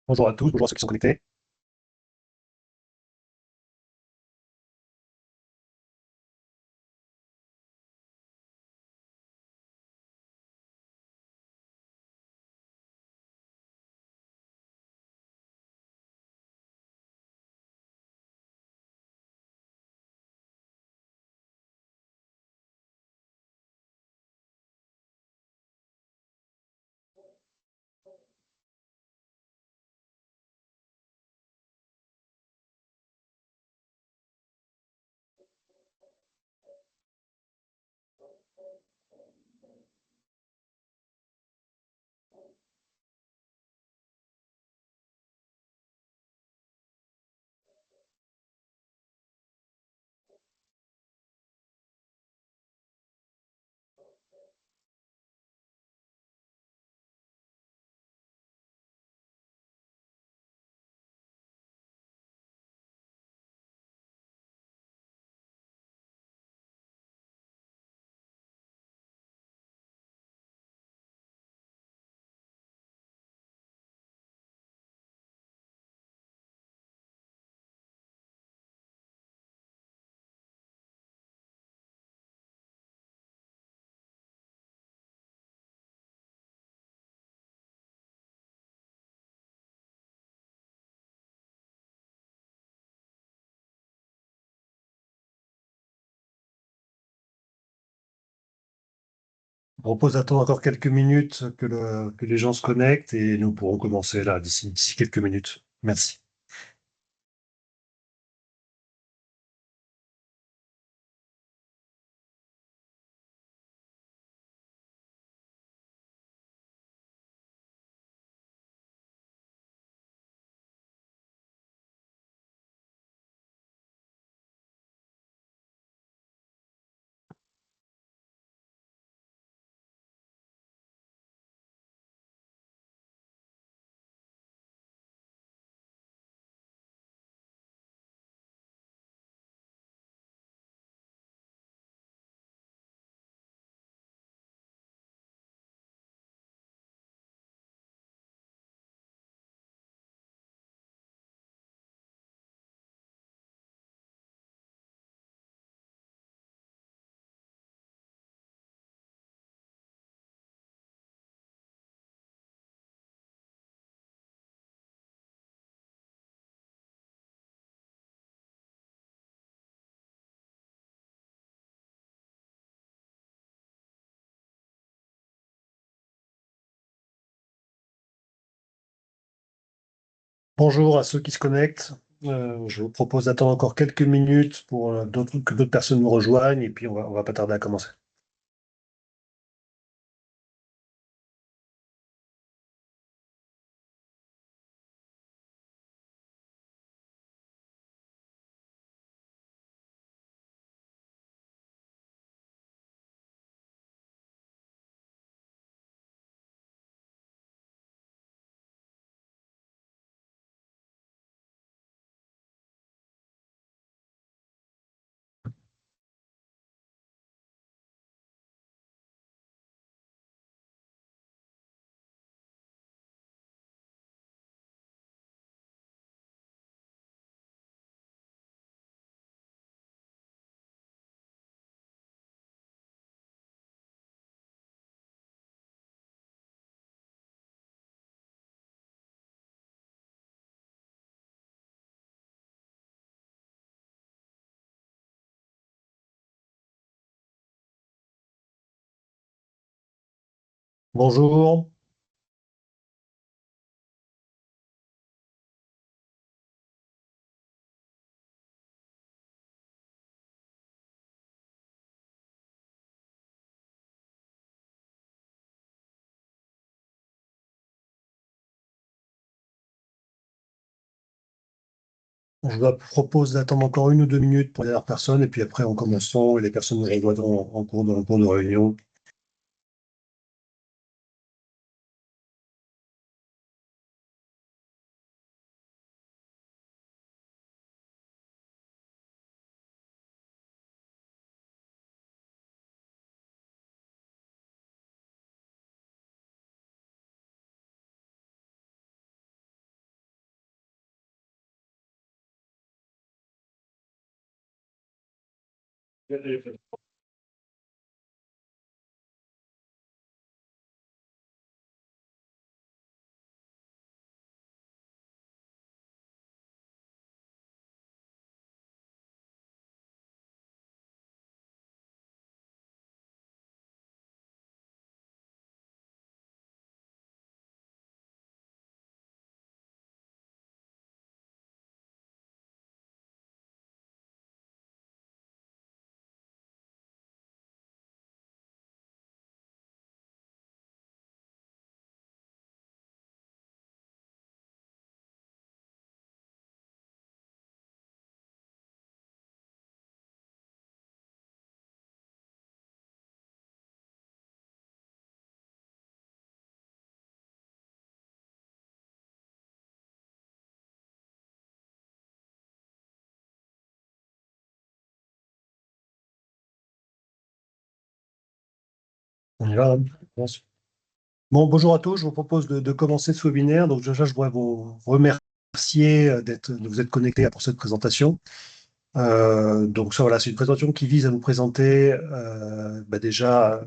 Bonjour à tous, bonjour à ceux qui sont connectés. Je propose d'attendre encore quelques minutes que les gens se connectent et nous pourrons commencer là d'ici quelques minutes. Merci. Bonjour à ceux qui se connectent. Je vous propose d'attendre encore quelques minutes pour que d'autres personnes nous rejoignent et puis on va pas tarder à commencer. Bonjour. Je vous propose d'attendre encore une ou deux minutes pour les dernières personnes et puis après on commenceront et les personnes nous rejoindront en cours de réunion. On y va, hein, je pense. Bon, bonjour à tous. Je vous propose de commencer ce webinaire. Donc, déjà, je voudrais vous remercier de vous être connectés pour cette présentation. Donc, ça, voilà, c'est une présentation qui vise à vous présenter déjà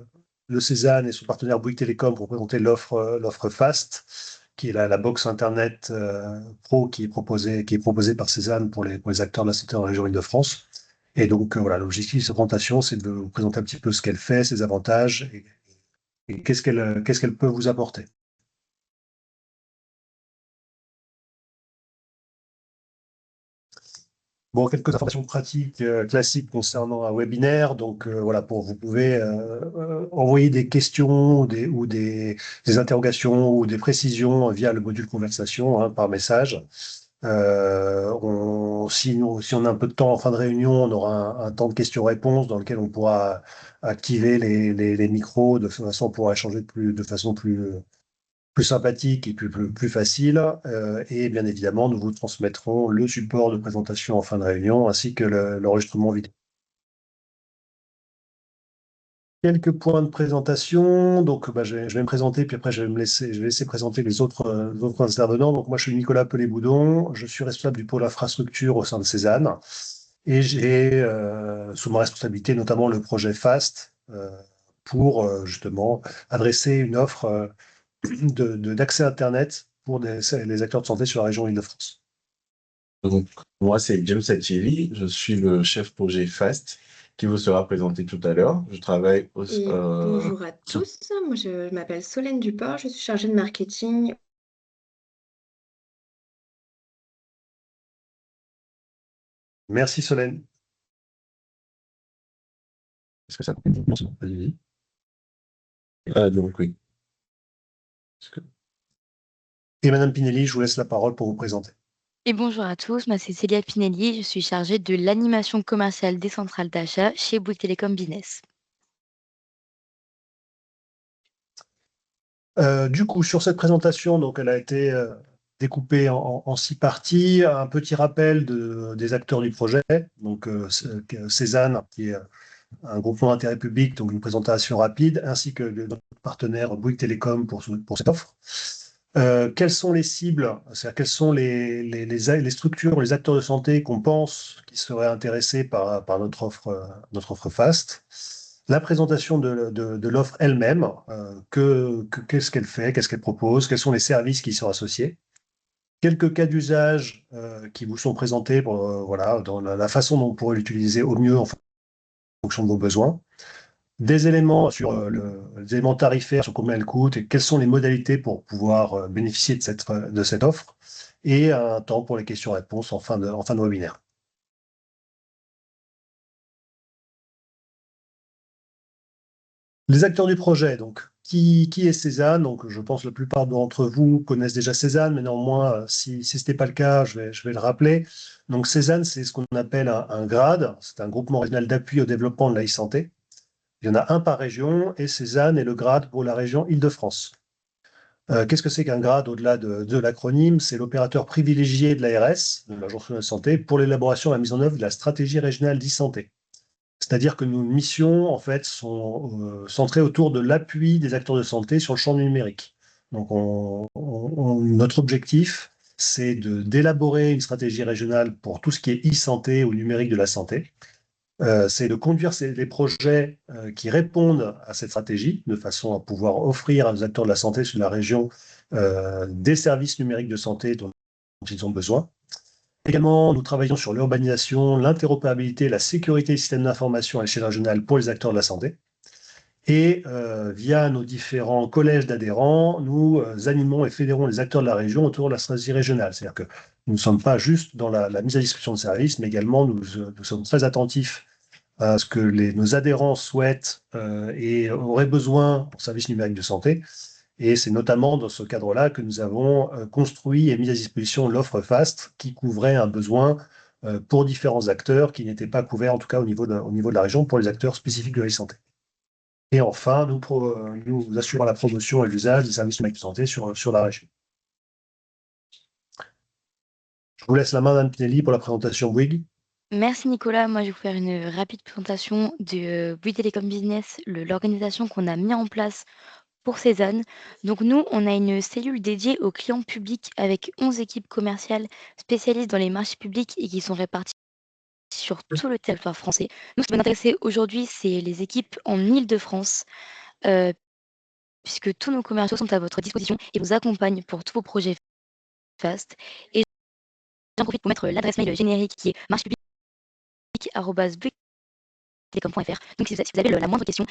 le Cézanne et son partenaire Bouygues Télécom pour présenter l'offre FAST, qui est la box Internet Pro qui est proposée par Cézanne pour les acteurs de la santé en région Île-de-France. Et donc, voilà, l'objectif de cette présentation, c'est de vous présenter un petit peu ce qu'elle fait, ses avantages et qu'est-ce qu'elle peut vous apporter. Bon, quelques informations pratiques classiques concernant un webinaire. Donc voilà, vous pouvez envoyer des questions des interrogations ou des précisions via le module conversation hein, par message. Si on a un peu de temps en fin de réunion, on aura un temps de questions-réponses dans lequel on pourra activer les micros de façon à pouvoir échanger de façon plus sympathique et plus facile. Et bien évidemment, nous vous transmettrons le support de présentation en fin de réunion ainsi que l'enregistrement vidéo. Quelques points de présentation. Donc, je vais me présenter, puis après, je vais laisser présenter les autres intervenants. Donc, moi, je suis Nicolas Pelé-Boudon. Je suis responsable du pôle infrastructure au sein de Cézanne. Et j'ai sous ma responsabilité notamment le projet FAST pour justement adresser une offre d'accès Internet pour les acteurs de santé sur la région Île-de-France. Donc, moi, c'est James Attieri, je suis le chef projet FAST qui vous sera présenté tout à l'heure. Je travaille au, Et bonjour à tous, moi je m'appelle Solène Duport, je suis chargée de marketing. Merci Solène. Est-ce que ça coupe? Non, c'est bon, vas-y. Ah, donc oui. Et Madame Pinelli, je vous laisse la parole pour vous présenter. Et bonjour à tous, moi c'est Célia Pinelli, je suis chargée de l'animation commerciale des centrales d'achat chez Bouygues Télécom Business. Du coup, sur cette présentation, donc, elle a été découpée en 6 parties. Un petit rappel des acteurs du projet. Donc, Cézanne, qui est un groupement d'intérêt public, donc une présentation rapide, ainsi que notre partenaire Bouygues Télécom pour cette offre. Quelles sont les cibles, c'est-à-dire quelles sont les structures, les acteurs de santé qu'on pense qui seraient intéressés par notre offre FAST. La présentation de l'offre elle-même, qu'est-ce qu'elle fait, qu'est-ce qu'elle propose, quels sont les services qui y sont associés. Quelques cas d'usage qui vous sont présentés voilà, dans la façon dont vous pourrez l'utiliser au mieux en fonction de vos besoins. Des éléments sur les éléments tarifaires, sur combien elle coûte et quelles sont les modalités pour pouvoir bénéficier de cette offre. Et un temps pour les questions-réponses en fin de webinaire. Les acteurs du projet, donc, qui est Cézanne? Donc, je pense que la plupart d'entre vous connaissent déjà Cézanne, mais néanmoins, si ce n'était pas le cas, je vais le rappeler. Donc, Cézanne, c'est ce qu'on appelle un GRAD, c'est un groupement régional d'appui au développement de la e-santé. Il y en a un par région, et Cézanne est le GRAD pour la région Île-de-France. Qu'est-ce que c'est qu'un GRAD au-delà de l'acronyme? C'est l'opérateur privilégié de l'ARS, de l'Agence régionale de santé, pour l'élaboration et la mise en œuvre de la stratégie régionale d'e-santé. C'est-à-dire que nos missions, en fait, sont centrées autour de l'appui des acteurs de santé sur le champ numérique. Donc, notre objectif, c'est d'élaborer une stratégie régionale pour tout ce qui est e-santé ou numérique de la santé. C'est de conduire les projets qui répondent à cette stratégie, de façon à pouvoir offrir aux acteurs de la santé sur la région des services numériques de santé dont ils ont besoin. Également, nous travaillons sur l'urbanisation, l'interopérabilité, la sécurité des systèmes d'information à l'échelle régionale pour les acteurs de la santé. Et via nos différents collèges d'adhérents, nous animons et fédérons les acteurs de la région autour de la stratégie régionale. C'est-à-dire que nous ne sommes pas juste dans la mise à disposition de services, mais également nous sommes très attentifs à ce que nos adhérents souhaitent et auraient besoin en services numériques de santé. Et c'est notamment dans ce cadre-là que nous avons construit et mis à disposition l'offre FAST qui couvrait un besoin pour différents acteurs qui n'étaient pas couverts, en tout cas au niveau de la région, pour les acteurs spécifiques de la santé. Et enfin, nous assurons la promotion et l'usage des services numériques de santé sur la région. Je vous laisse la main, Anne Pinelli, pour la présentation Bouygues. Merci Nicolas. Moi, je vais vous faire une rapide présentation de Bouygues Telecom Business, l'organisation qu'on a mis en place pour Cézanne. Donc nous, on a une cellule dédiée aux clients publics avec 11 équipes commerciales spécialistes dans les marchés publics et qui sont réparties sur tout le territoire français. Nous, ce qui va nous intéresser aujourd'hui, c'est les équipes en Île-de-France, puisque tous nos commerciaux sont à votre disposition et vous accompagnent pour tous vos projets FAST. Et j'en profite pour mettre l'adresse mail générique qui est marchepublic@bouyguestelecom.fr. Donc si vous avez la moindre question,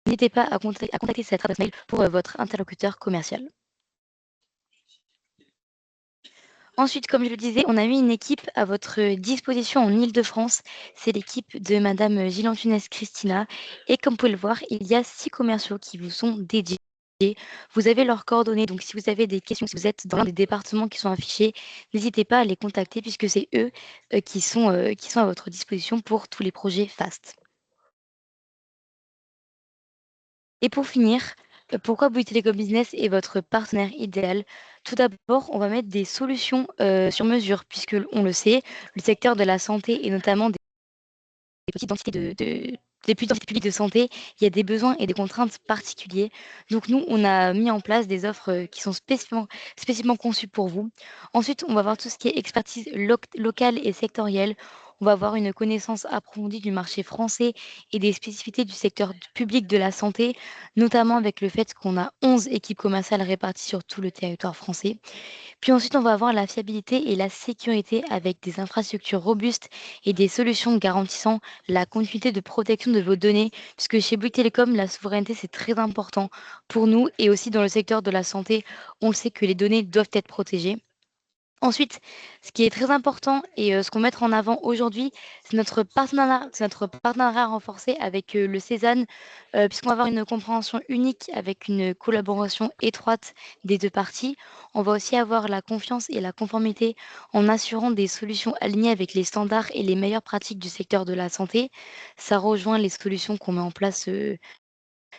n'hésitez pas à contacter cette adresse mail pour votre interlocuteur commercial. Ensuite, comme je le disais, on a mis une équipe à votre disposition en Île-de-France. C'est l'équipe de Madame Gilles Antunes Christina. Et comme vous pouvez le voir, il y a 6 commerciaux qui vous sont dédiés. Vous avez leurs coordonnées. Donc, si vous avez des questions, si vous êtes dans l'un des départements qui sont affichés, n'hésitez pas à les contacter puisque c'est eux qui sont à votre disposition pour tous les projets FAST. Et pour finir, pourquoi Bouygues Telecom Business est votre partenaire idéal? Tout d'abord, on va mettre des solutions sur mesure, puisque on le sait, le secteur de la santé et notamment des petites entités des petites entités publiques de santé, il y a des besoins et des contraintes particuliers. Donc nous, on a mis en place des offres qui sont spécifiquement conçues pour vous. Ensuite, on va voir tout ce qui est expertise locale et sectorielle. On va avoir une connaissance approfondie du marché français et des spécificités du secteur public de la santé, notamment avec le fait qu'on a 11 équipes commerciales réparties sur tout le territoire français. Puis ensuite, on va avoir la fiabilité et la sécurité avec des infrastructures robustes et des solutions garantissant la continuité de protection de vos données, puisque chez Bouygues Telecom, la souveraineté, c'est très important pour nous et aussi dans le secteur de la santé, on le sait que les données doivent être protégées. Ensuite, ce qui est très important et ce qu'on va mettre en avant aujourd'hui, c'est notre partenariat renforcé avec le Cézanne, puisqu'on va avoir une compréhension unique avec une collaboration étroite des 2 parties. On va aussi avoir la confiance et la conformité en assurant des solutions alignées avec les standards et les meilleures pratiques du secteur de la santé. Ça rejoint les solutions qu'on met en place,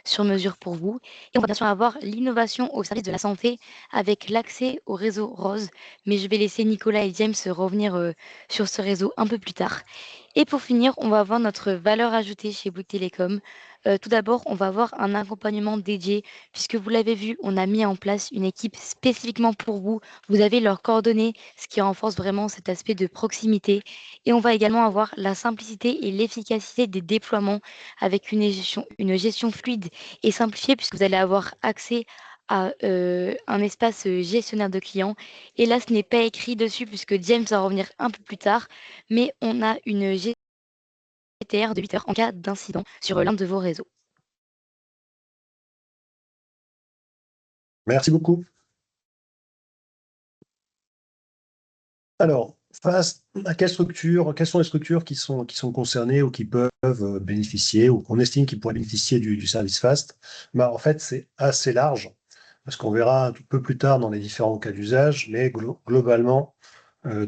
sur mesure pour vous. Et on va bien sûr avoir l'innovation au service de la santé avec l'accès au réseau rose. Mais je vais laisser Nicolas et James revenir sur ce réseau un peu plus tard. Et pour finir, on va avoir notre valeur ajoutée chez Bouygues Télécom. Tout d'abord, on va avoir un accompagnement dédié, puisque vous l'avez vu, on a mis en place une équipe spécifiquement pour vous. Vous avez leurs coordonnées, ce qui renforce vraiment cet aspect de proximité. Et on va également avoir la simplicité et l'efficacité des déploiements avec une gestion fluide et simplifiée, puisque vous allez avoir accès à un espace gestionnaire de clients. Et là, ce n'est pas écrit dessus, puisque James va revenir un peu plus tard, mais on a une GTR de 8 heures en cas d'incident sur l'un de vos réseaux. Merci beaucoup. Alors, face à quelles sont les structures qui sont concernées ou qui peuvent bénéficier ou qu'on estime qu'ils pourraient bénéficier du service FAST? En fait, c'est assez large, parce qu'on verra un peu plus tard dans les différents cas d'usage, mais globalement,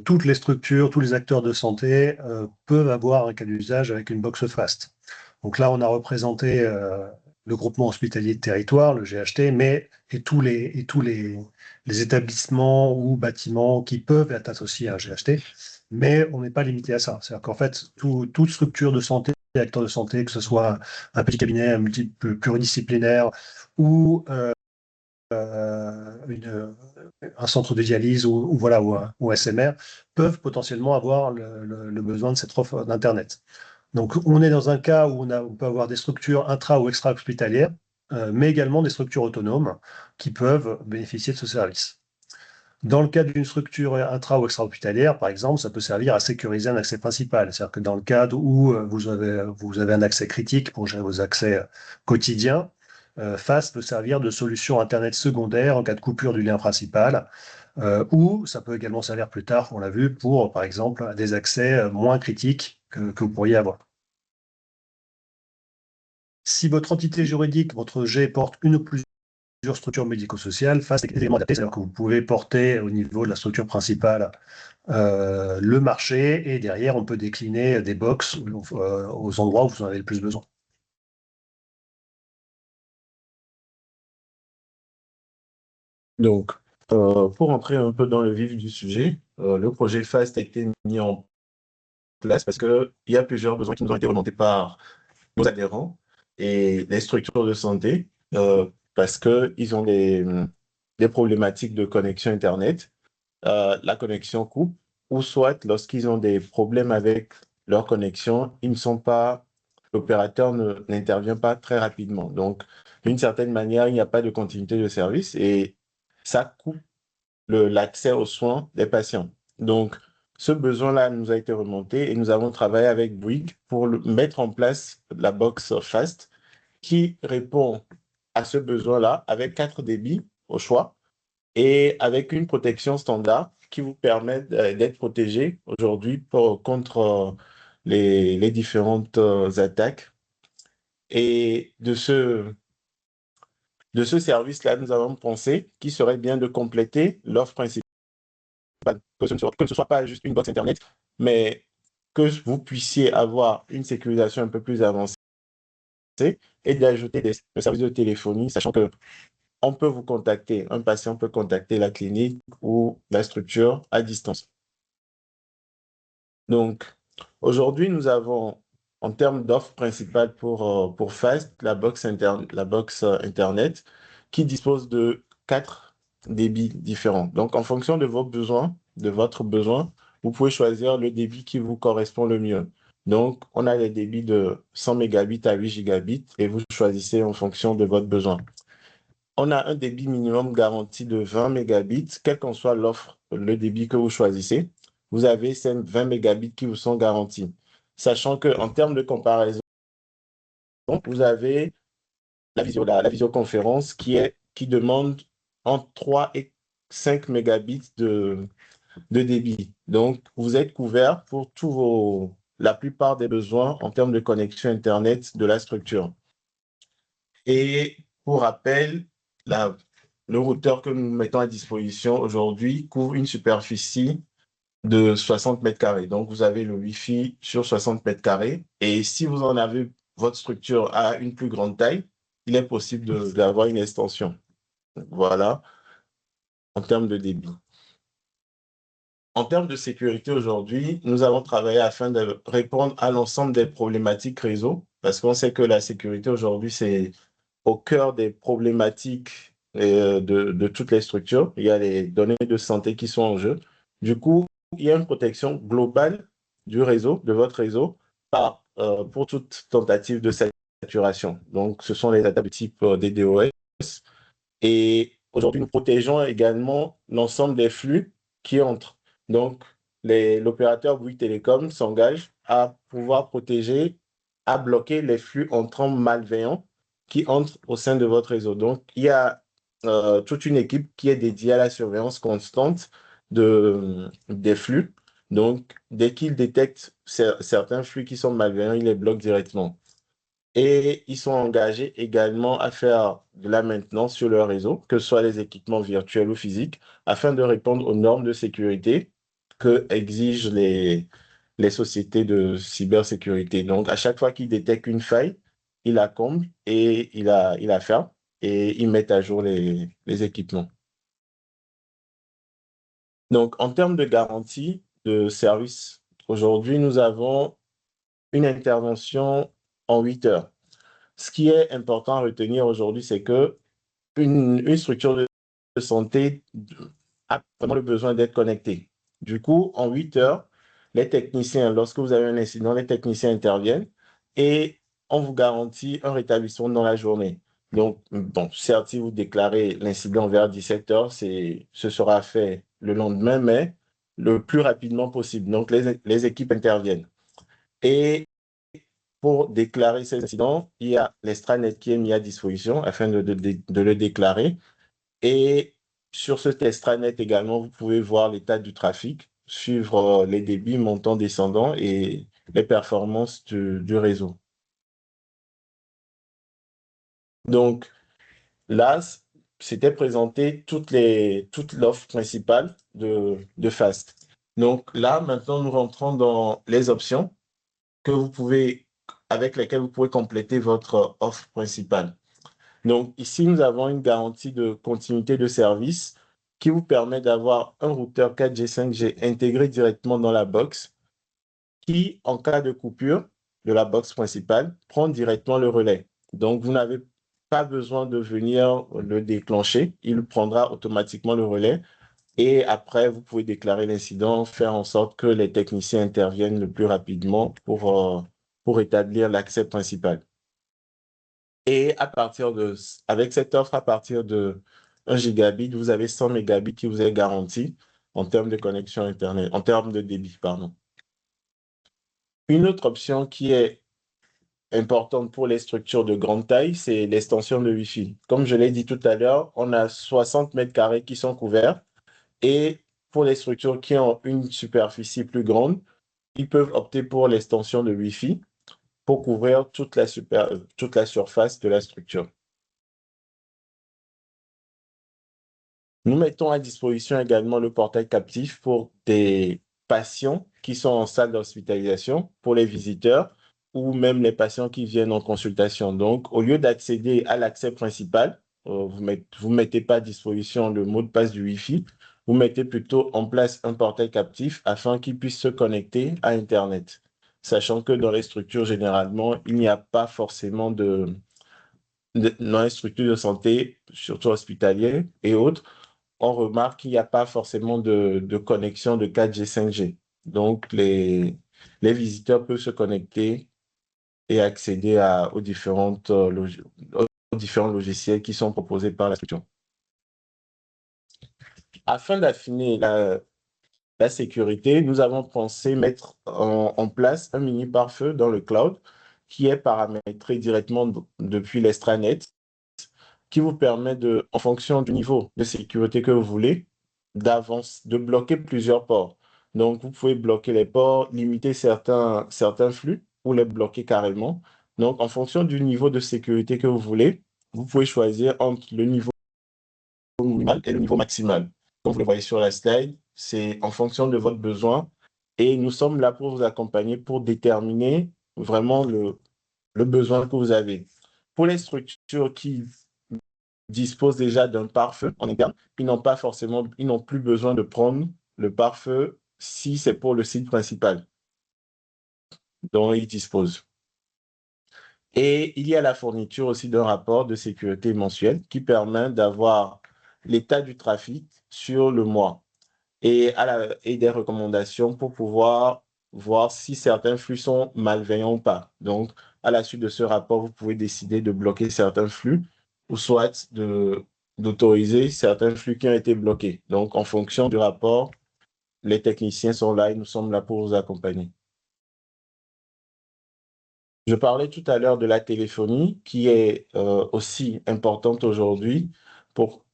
toutes les structures, tous les acteurs de santé peuvent avoir un cas d'usage avec une box FAST. Donc là, on a représenté le groupement hospitalier de territoire, le GHT, et tous les établissements ou bâtiments qui peuvent être associés à un GHT, mais on n'est pas limité à ça. C'est-à-dire qu'en fait, toute structure de santé, acteur de santé, que ce soit un petit cabinet pluridisciplinaire ou un centre de dialyse ou SMR, peuvent potentiellement avoir le besoin de cette offre d'Internet. Donc, on est dans un cas où on peut avoir des structures intra- ou extra-hospitalières, mais également des structures autonomes qui peuvent bénéficier de ce service. Dans le cas d'une structure intra- ou extra-hospitalière, par exemple, ça peut servir à sécuriser un accès principal. C'est-à-dire que dans le cadre où vous avez un accès critique pour gérer vos accès quotidiens, FAST peut servir de solution Internet secondaire en cas de coupure du lien principal, ou ça peut également servir plus tard, on l'a vu, pour, par exemple, des accès moins critiques que vous pourriez avoir. Si votre entité juridique, votre G porte une ou plusieurs structures médico-sociales, FAST est également adapté, c'est-à-dire que vous pouvez porter au niveau de la structure principale le marché, et derrière, on peut décliner des box aux endroits où vous en avez le plus besoin. Donc, pour entrer un peu dans le vif du sujet, le projet FAST a été mis en place parce qu'il y a plusieurs besoins qui nous ont été remontés par nos adhérents et les structures de santé parce qu'ils ont des problématiques de connexion Internet. La connexion coupe, ou soit lorsqu'ils ont des problèmes avec leur connexion, l'opérateur n'intervient pas très rapidement. Donc, d'une certaine manière, il n'y a pas de continuité de service et ça coupe l'accès aux soins des patients. Donc, ce besoin-là nous a été remonté et nous avons travaillé avec Bouygues pour mettre en place la box FAST qui répond à ce besoin-là avec 4 débits au choix et avec une protection standard qui vous permet d'être protégé aujourd'hui contre les différentes attaques. Et de ce service-là, nous avons pensé qu'il serait bien de compléter l'offre principale, que ce soit pas juste une box Internet, mais que vous puissiez avoir une sécurisation un peu plus avancée et d'ajouter le service de téléphonie, sachant que on peut vous contacter, un patient peut contacter la clinique ou la structure à distance. Donc, aujourd'hui, nous avons, en termes d'offres principales pour FAST, la box Internet, qui dispose de 4 débits différents. Donc, en fonction de vos besoins, de votre besoin, vous pouvez choisir le débit qui vous correspond le mieux. Donc, on a les débits de 100 mégabits à 8 gigabits et vous choisissez en fonction de votre besoin. On a un débit minimum garanti de 20 mégabits, quelle qu'en soit l'offre, le débit que vous choisissez. Vous avez ces 20 mégabits qui vous sont garantis. Sachant qu'en termes de comparaison, vous avez la visioconférence qui demande entre 3 et 5 mégabits de débit. Donc, vous êtes couvert pour la plupart des besoins en termes de connexion Internet de la structure. Et pour rappel, le routeur que nous mettons à disposition aujourd'hui couvre une superficie de 60 mètres carrés. Donc, vous avez le Wi-Fi sur 60 mètres carrés. Et si vous en avez, votre structure à une plus grande taille, il est possible d'avoir une extension. Voilà, en termes de débit. En termes de sécurité aujourd'hui, nous avons travaillé afin de répondre à l'ensemble des problématiques réseau, parce qu'on sait que la sécurité aujourd'hui, c'est au cœur des problématiques de toutes les structures. Il y a les données de santé qui sont en jeu. Du coup, il y a une protection globale du réseau, de votre réseau, pour toute tentative de saturation. Donc, ce sont les attaques de type DDoS. Et aujourd'hui, nous protégeons également l'ensemble des flux qui entrent. Donc, l'opérateur Bouygues Télécom s'engage à pouvoir protéger, à bloquer les flux entrants malveillants qui entrent au sein de votre réseau. Donc, il y a toute une équipe qui est dédiée à la surveillance constante des flux. Donc, dès qu'ils détectent certains flux qui sont malveillants, ils les bloquent directement. Et ils sont engagés également à faire de la maintenance sur leur réseau, que ce soit les équipements virtuels ou physiques, afin de répondre aux normes de sécurité que exigent les sociétés de cybersécurité. Donc, à chaque fois qu'ils détectent une faille, ils la comblent et ils la ferment et ils mettent à jour les équipements. Donc, en termes de garantie de service, aujourd'hui, nous avons une intervention en 8 heures. Ce qui est important à retenir aujourd'hui, c'est que une structure de santé a vraiment le besoin d'être connectée. Du coup, en 8 heures, les techniciens, lorsque vous avez un incident, les techniciens interviennent et on vous garantit un rétablissement dans la journée. Donc, bon, certes, si vous déclarez l'incident vers 17 heures, ce sera fait le lendemain, mais le plus rapidement possible. Donc, les équipes interviennent. Et pour déclarer ces incidents, il y a l'extranet qui est mis à disposition afin de le déclarer. Et sur cet extranet également, vous pouvez voir l'état du trafic, suivre les débits montants, descendants et les performances du réseau. Donc là, c'était présenté toute l'offre principale de FAST. Donc là, maintenant, nous rentrons dans les options avec lesquelles vous pouvez compléter votre offre principale. Donc ici, nous avons une garantie de continuité de service qui vous permet d'avoir un routeur 4G, 5G intégré directement dans la box qui, en cas de coupure de la box principale, prend directement le relais. Donc, vous n'avez pas besoin de venir le déclencher. Il prendra automatiquement le relais. Et après, vous pouvez déclarer l'incident, faire en sorte que les techniciens interviennent le plus rapidement pour établir l'accès principal. Et avec cette offre, à partir de 1 gigabit, vous avez 100 mégabits qui vous est garanti en termes de connexion Internet, en termes de débit, pardon. Une autre option qui est importante pour les structures de grande taille, c'est l'extension de Wi-Fi. Comme je l'ai dit tout à l'heure, on a 60 mètres carrés qui sont couverts et pour les structures qui ont une superficie plus grande, ils peuvent opter pour l'extension de Wi-Fi pour couvrir toute la surface de la structure. Nous mettons à disposition également le portail captif pour des patients qui sont en salle d'hospitalisation, pour les visiteurs ou même les patients qui viennent en consultation. Donc, au lieu d'accéder à l'accès principal, vous mettez pas à disposition le mot de passe du Wi-Fi, vous mettez plutôt en place un portail captif afin qu'il puisse se connecter à Internet. Sachant que dans les structures, généralement, il n'y a pas forcément dans les structures de santé, surtout hospitalières et autres, on remarque qu'il n'y a pas forcément de connexion de 4G, 5G. Donc, les visiteurs peuvent se connecter et accéder aux différents logiciels qui sont proposés par la structure. Afin d'affiner la sécurité, nous avons pensé mettre en place un mini pare-feu dans le cloud qui est paramétré directement depuis l'extranet, qui vous permet en fonction du niveau de sécurité que vous voulez, de bloquer plusieurs ports. Donc, vous pouvez bloquer les ports, limiter certains flux ou les bloquer carrément. Donc, en fonction du niveau de sécurité que vous voulez, vous pouvez choisir entre le niveau minimal et le niveau maximal. Comme vous le voyez sur la slide, c'est en fonction de votre besoin et nous sommes là pour vous accompagner pour déterminer vraiment le besoin que vous avez. Pour les structures qui disposent déjà d'un pare-feu en interne, ils n'ont plus besoin de prendre le pare-feu si c'est pour le site principal dont ils disposent. Et il y a la fourniture aussi d'un rapport de sécurité mensuel qui permet d'avoir l'état du trafic sur le mois et des recommandations pour pouvoir voir si certains flux sont malveillants ou pas. Donc, à la suite de ce rapport, vous pouvez décider de bloquer certains flux ou soit d'autoriser certains flux qui ont été bloqués. Donc, en fonction du rapport, les techniciens sont là et nous sommes là pour vous accompagner. Je parlais tout à l'heure de la téléphonie qui est aussi importante aujourd'hui pour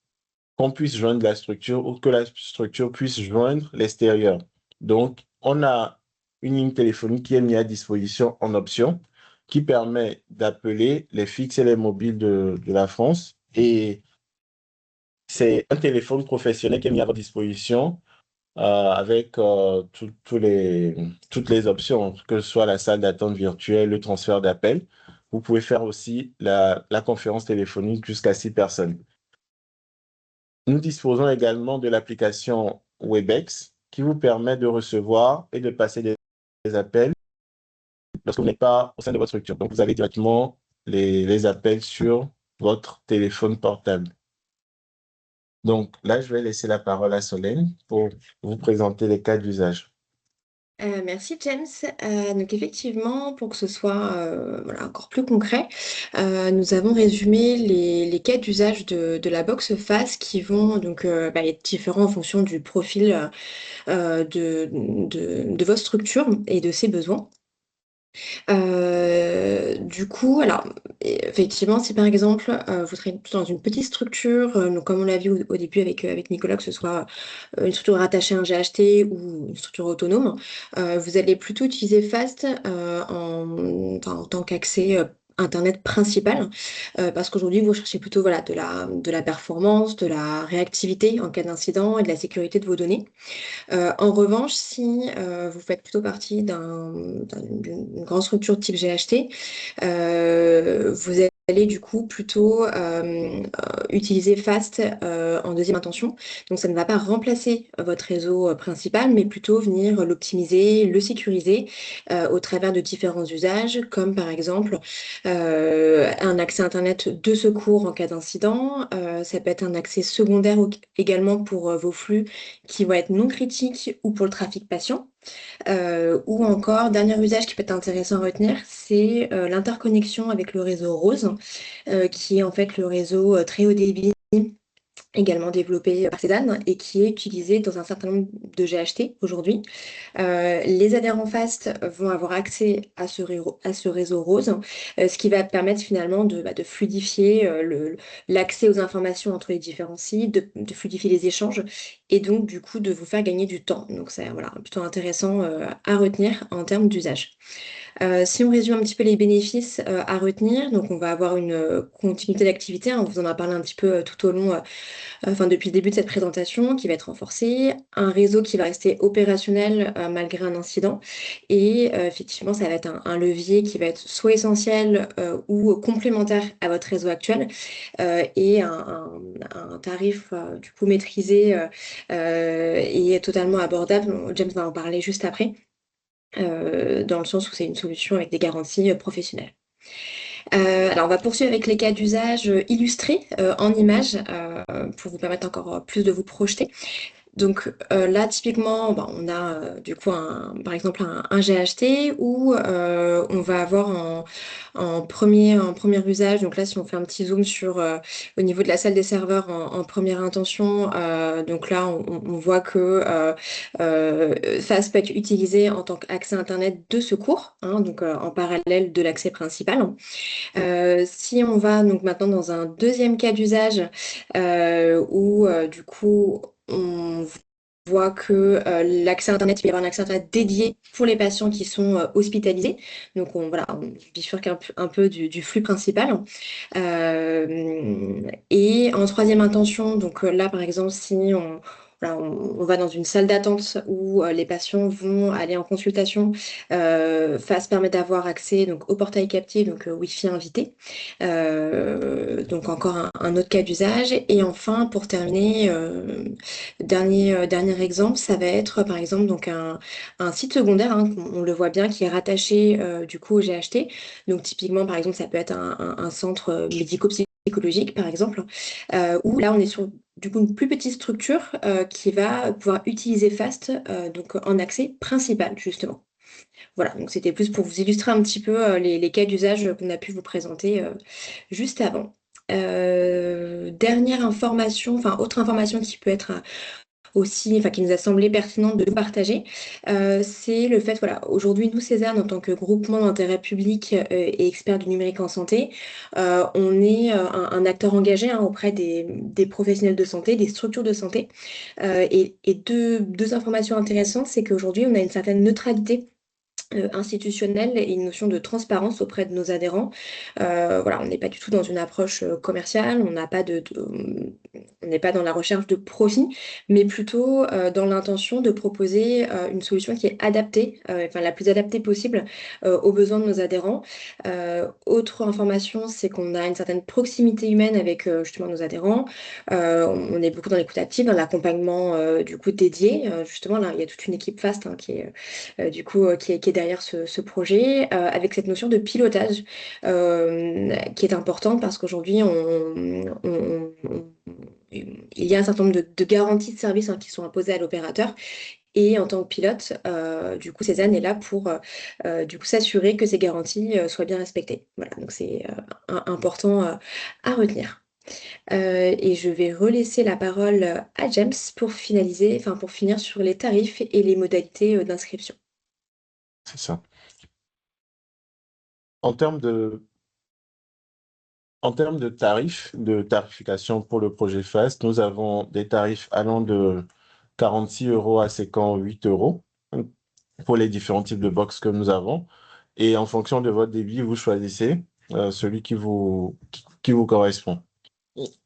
qu'on puisse joindre la structure ou que la structure puisse joindre l'extérieur. Donc, on a une ligne téléphonique qui est mise à disposition en option qui permet d'appeler les fixes et les mobiles de la France. Et c'est un téléphone professionnel qui est mis à votre disposition avec toutes les options, que ce soit la salle d'attente virtuelle, le transfert d'appels. Vous pouvez faire aussi la conférence téléphonique jusqu'à 6 personnes. Nous disposons également de l'application Webex qui vous permet de recevoir et de passer des appels lorsque vous n'êtes pas au sein de votre structure. Donc, vous avez directement les appels sur votre téléphone portable. Donc, là, je vais laisser la parole à Solène pour vous présenter les cas d'usage. Merci James. Donc effectivement, pour que ce soit voilà, encore plus concret, nous avons résumé les cas d'usage de la box face qui vont donc être différents en fonction du profil de votre structure et de ses besoins. Du coup, alors effectivement, si par exemple vous serez dans une petite structure, donc comme on l'a vu au début avec Nicolas, que ce soit une structure rattachée à un GHT ou une structure autonome, vous allez plutôt utiliser Fast en tant qu'accès Internet principal, parce qu'aujourd'hui vous cherchez plutôt voilà, de la performance, de la réactivité en cas d'incident et de la sécurité de vos données. En revanche, si vous faites plutôt partie d'une grande structure type GHT, vous allez du coup plutôt utiliser Fast en deuxième intention. Donc ça ne va pas remplacer votre réseau principal, mais plutôt venir l'optimiser, le sécuriser au travers de différents usages, comme par exemple un accès Internet de secours en cas d'incident. Ça peut être un accès secondaire également pour vos flux qui vont être non critiques ou pour le trafic patient. Ou encore, dernier usage qui peut être intéressant à retenir, c'est l'interconnexion avec le réseau Rose, qui est en fait le réseau très haut débit également développé par Cézanne et qui est utilisé dans un certain nombre de GHT aujourd'hui. Les adhérents FAST vont avoir accès à à ce réseau Rose, ce qui va permettre finalement de fluidifier l'accès aux informations entre les différents sites, de fluidifier les échanges et donc du coup de vous faire gagner du temps. Donc c'est voilà, plutôt intéressant à retenir en termes d'usage. Si on résume un petit peu les bénéfices à retenir, donc on va avoir une continuité d'activité, hein, on vous en a parlé un petit peu tout au long enfin depuis le début de cette présentation, qui va être renforcée, un réseau qui va rester opérationnel malgré un incident, et effectivement, ça va être un levier qui va être soit essentiel ou complémentaire à votre réseau actuel, et un tarif du coup maîtrisé et totalement abordable. James va en parler juste après, dans le sens où c'est une solution avec des garanties professionnelles. Alors, on va poursuivre avec les cas d'usage illustrés en images pour vous permettre encore plus de vous projeter. Donc là, typiquement, on a du coup par exemple un GHT où on va avoir en premier usage, donc là si on fait un petit zoom sur au niveau de la salle des serveurs en première intention, donc là on voit que FAS peut être utilisé en tant qu'accès Internet de secours, hein, donc en parallèle de l'accès principal. Si on va donc maintenant dans un deuxième cas d'usage où du coup on voit que l'accès Internet, il va y avoir un accès Internet dédié pour les patients qui sont hospitalisés. Donc voilà, on bifurque un peu du flux principal. Et en troisième intention, donc là par exemple, si voilà, on va dans une salle d'attente où les patients vont aller en consultation. FAS permet d'avoir accès donc, au portail captif, donc Wi-Fi invité. Donc encore un autre cas d'usage. Et enfin, pour terminer, dernier exemple, ça va être par exemple donc un site secondaire, hein, on le voit bien, qui est rattaché du coup au GHT. Donc typiquement, par exemple, ça peut être un centre médico-psychologique, par exemple, où là on est sur du coup une plus petite structure qui va pouvoir utiliser FAST donc en accès principal justement. Voilà, donc c'était plus pour vous illustrer un petit peu les cas d'usage qu'on a pu vous présenter juste avant. Dernière information, enfin autre information qui peut être aussi, enfin qui nous a semblé pertinente de vous partager, c'est le fait, voilà, aujourd'hui nous Cézanne en tant que groupement d'intérêt public et expert du numérique en santé, on est un acteur engagé hein, auprès des professionnels de santé, des structures de santé. Et deux informations intéressantes, c'est qu'aujourd'hui on a une certaine neutralité institutionnelle et une notion de transparence auprès de nos adhérents. Voilà, on n'est pas du tout dans une approche commerciale, on n'a pas on n'est pas dans la recherche de profit, mais plutôt dans l'intention de proposer une solution qui est adaptée, enfin la plus adaptée possible aux besoins de nos adhérents. Autre information, c'est qu'on a une certaine proximité humaine avec justement nos adhérents. On est beaucoup dans l'écoute active, dans l'accompagnement du coup dédié. Justement, là, il y a toute une équipe FAST hein, qui est du coup, qui est derrière ce projet, avec cette notion de pilotage qui est importante parce qu'aujourd'hui, il y a un certain nombre de garanties de services hein, qui sont imposées à l'opérateur Et en tant que pilote, du coup, Cézanne est là pour du coup, s'assurer que ces garanties soient bien respectées. Voilà, donc c'est important à retenir. Et je vais relaisser la parole à James pour finaliser, enfin pour finir sur les tarifs et les modalités d'inscription. C'est ça. En termes de, en termes de tarifs, de tarification pour le projet FAST, nous avons des tarifs allant de 46 € à 58 € pour les différents types de box que nous avons. Et en fonction de votre débit, vous choisissez celui qui vous correspond.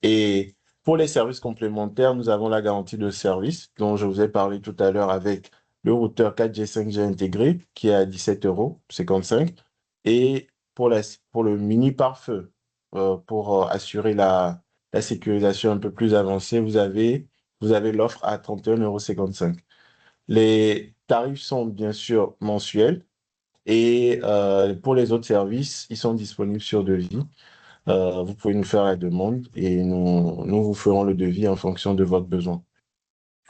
Et pour les services complémentaires, nous avons la garantie de service dont je vous ai parlé tout à l'heure avec le routeur 4G 5G intégré qui est à 17,55 € et pour le mini pare-feu, pour assurer la sécurisation un peu plus avancée, vous avez l'offre à 31,55 €. Les tarifs sont bien sûr mensuels et pour les autres services, ils sont disponibles sur devis. Vous pouvez nous faire la demande et nous vous ferons le devis en fonction de votre besoin.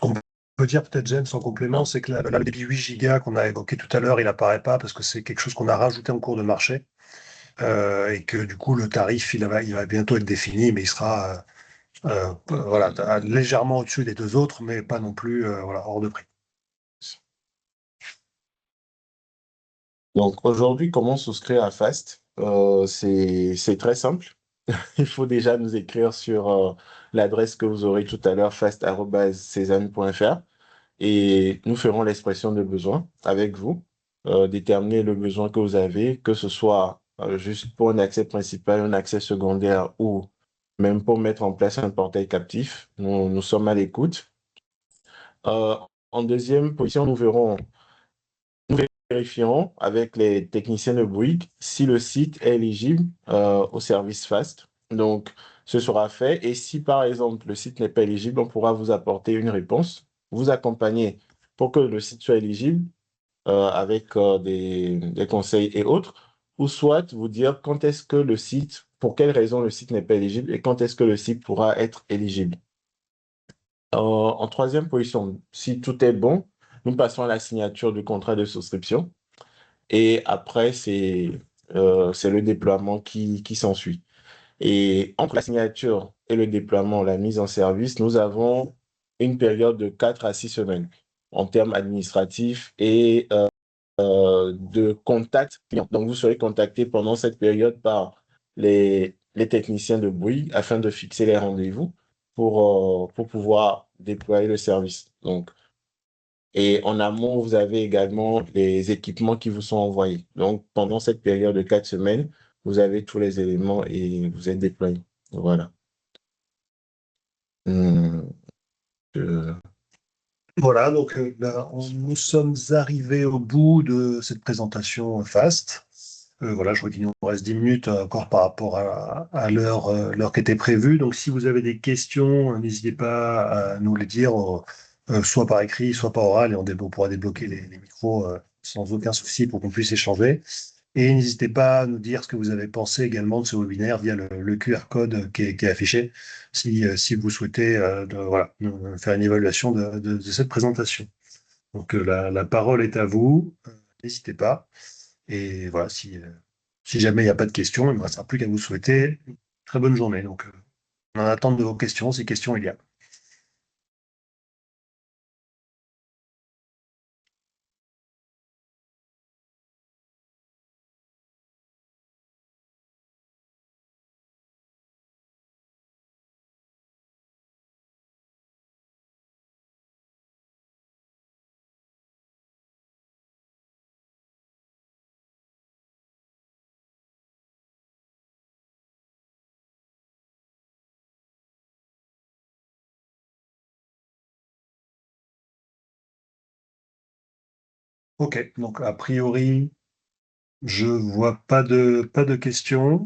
On peut dire peut-être, James, en complément, c'est que le débit 8 Go qu'on a évoqué tout à l'heure, il n'apparaît pas parce que c'est quelque chose qu'on a rajouté en cours de marché et que du coup, le tarif, il va bientôt être défini, mais il sera voilà, légèrement au-dessus des deux autres, mais pas non plus voilà, hors de prix. Donc aujourd'hui, comment souscrire à Fast? C'est très simple. Il faut déjà nous écrire sur l'adresse que vous aurez tout à l'heure, fast@cezanne.fr, et nous ferons l'expression de besoin avec vous, déterminer le besoin que vous avez, que ce soit juste pour un accès principal, un accès secondaire ou même pour mettre en place un portail captif. Nous sommes à l'écoute. Euh, En deuxième position, nous vérifierons avec les techniciens de Bouygues si le site est éligible au service FAST. Donc, ce sera fait. Et si, par exemple, le site n'est pas éligible, on pourra vous apporter une réponse, vous accompagner pour que le site soit éligible avec des conseils et autres, ou soit vous dire quand est-ce que le site, pour quelle raison le site n'est pas éligible et quand est-ce que le site pourra être éligible. En troisième position, si tout est bon, nous passons à la signature du contrat de souscription. Et après, c'est le déploiement qui s'ensuit. Et entre la signature et le déploiement, la mise en service, nous avons une période de 4 à 6 semaines en termes administratifs et de contact client. Donc, vous serez contacté pendant cette période par les techniciens de Bouygues afin de fixer les rendez-vous pour pouvoir déployer le service. Donc, et en amont, vous avez également les équipements qui vous sont envoyés. Donc, pendant cette période de 4 semaines, vous avez tous les éléments et vous êtes déployé. Voilà. Hum, euh, Voilà, donc là, nous sommes arrivés au bout de cette présentation FAST. Voilà, je vois qu'il nous reste 10 minutes encore par rapport à l'heure qui était prévue. Donc, si vous avez des questions, n'hésitez pas à nous les dire, soit par écrit, soit par oral, et on pourra débloquer les micros sans aucun souci pour qu'on puisse échanger. Et n'hésitez pas à nous dire ce que vous avez pensé également de ce webinaire via le QR code qui est affiché, si vous souhaitez voilà, faire une évaluation de cette présentation. Donc, la parole est à vous. N'hésitez pas. Et voilà, si jamais il n'y a pas de questions, il ne me restera plus qu'à vous souhaiter une très bonne journée. Donc, on en attend de vos questions, si questions il y a. Ok, donc a priori, je vois pas de questions.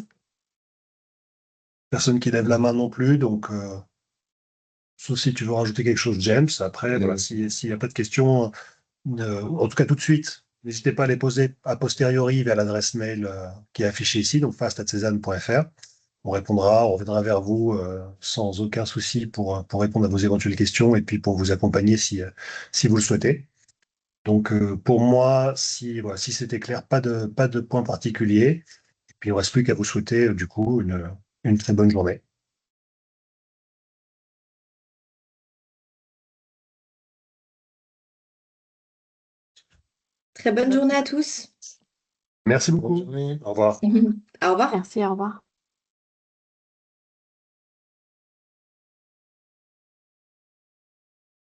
Personne qui lève la main non plus, donc sauf si tu veux rajouter quelque chose, James. Après, voilà, s'il n'y a pas de questions, en tout cas tout de suite, n'hésitez pas à les poser a posteriori vers l'adresse mail qui est affichée ici, donc fast@cezanne.fr. On répondra, on reviendra vers vous sans aucun souci pour répondre à vos éventuelles questions et puis pour vous accompagner si vous le souhaitez. Donc, pour moi, si c'était clair, pas de point particulier. Et puis, il ne reste plus qu'à vous souhaiter, du coup, une très bonne journée. Très bonne journée à tous. Merci Bonne beaucoup. journée. Au revoir. Au revoir. Merci, au revoir.